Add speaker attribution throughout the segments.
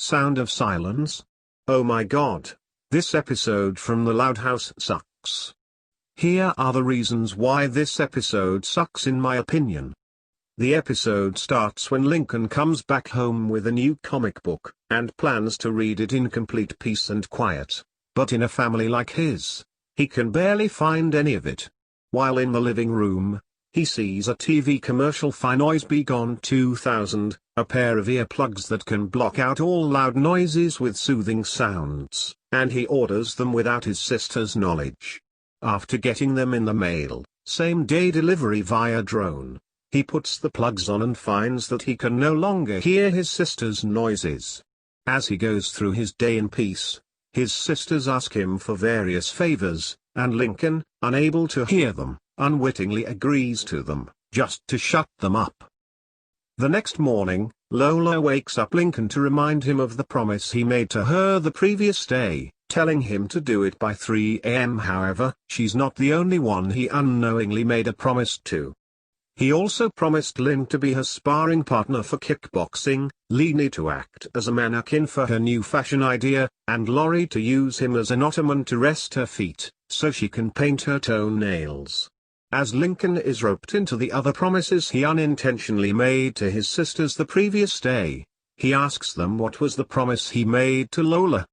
Speaker 1: Sound of Silence? Oh my god. This episode from the Loud House sucks. Here are the reasons why this episode sucks in my opinion. The episode starts when Lincoln comes back home with a new comic book, and plans to read it in complete peace and quiet. But in a family like his, he can barely find any of it. While in the living room, he sees a TV commercial for Noise Be Gone 2000, a pair of earplugs that can block out all loud noises with soothing sounds, and he orders them without his sister's knowledge. After getting them in the mail, same-day delivery via drone, he puts the plugs on and finds that he can no longer hear his sister's noises. As he goes through his day in peace, his sisters ask him for various favors, and Lincoln, unable to hear them, unwittingly agrees to them, just to shut them up. The next morning, Lola wakes up Lincoln to remind him of the promise he made to her the previous day, telling him to do it by 3 a.m. However, she's not the only one he unknowingly made a promise to. He also promised Lynn to be her sparring partner for kickboxing, Leanie to act as a mannequin for her new fashion idea, and Lori to use him as an ottoman to rest her feet, so she can paint her toenails. As Lincoln is roped into the other promises he unintentionally made to his sisters the previous day, he asks them what was the promise he made to Lola.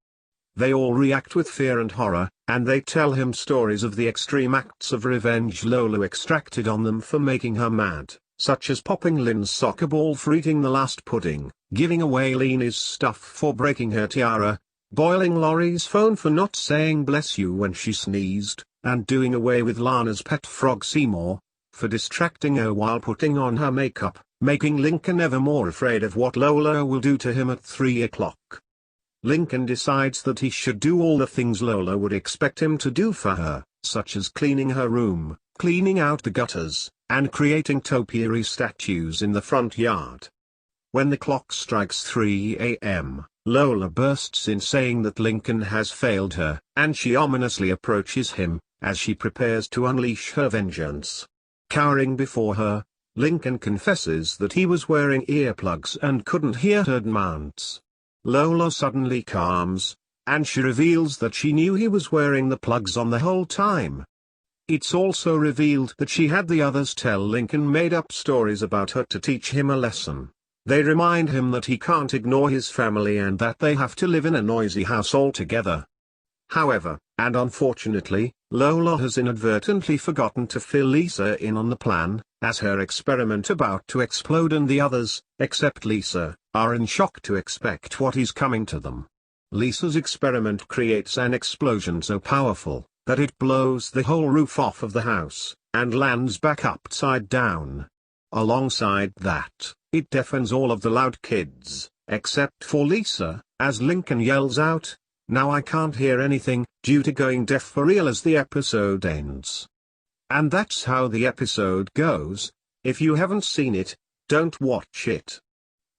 Speaker 1: They all react with fear and horror, and they tell him stories of the extreme acts of revenge Lola extracted on them for making her mad, such as popping Lynn's soccer ball for eating the last pudding, giving away Leanie's stuff for breaking her tiara, boiling Lori's phone for not saying bless you when she sneezed, and doing away with Lana's pet frog Seymour, for distracting her while putting on her makeup, making Lincoln ever more afraid of what Lola will do to him at 3 o'clock. Lincoln decides that he should do all the things Lola would expect him to do for her, such as cleaning her room, cleaning out the gutters, and creating topiary statues in the front yard. When the clock strikes 3 a.m., Lola bursts in saying that Lincoln has failed her, and she ominously approaches him, as she prepares to unleash her vengeance. Cowering before her, Lincoln confesses that he was wearing earplugs and couldn't hear her demands. Lola suddenly calms, and she reveals that she knew he was wearing the plugs on the whole time. It's also revealed that she had the others tell Lincoln made-up stories about her to teach him a lesson. They remind him that he can't ignore his family and that they have to live in a noisy house altogether. However, and unfortunately, Lola has inadvertently forgotten to fill Lisa in on the plan, as her experiment about to explode and the others, except Lisa, are in shock to expect what is coming to them. Lisa's experiment creates an explosion so powerful, that it blows the whole roof off of the house, and lands back upside down. Alongside that, it deafens all of the loud kids, except for Lisa, as Lincoln yells out, "Now I can't hear anything," due to going deaf for real as the episode ends. And that's how the episode goes. If you haven't seen it, don't watch it.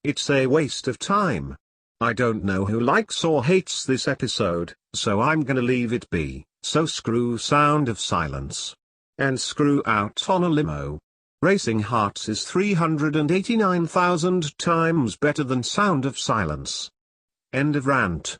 Speaker 1: It's a waste of time. I don't know who likes or hates this episode, so I'm gonna leave it be, so screw Sound of Silence. And screw Out on a Limo. Racing Hearts is 389,000 times better than Sound of Silence. End of rant.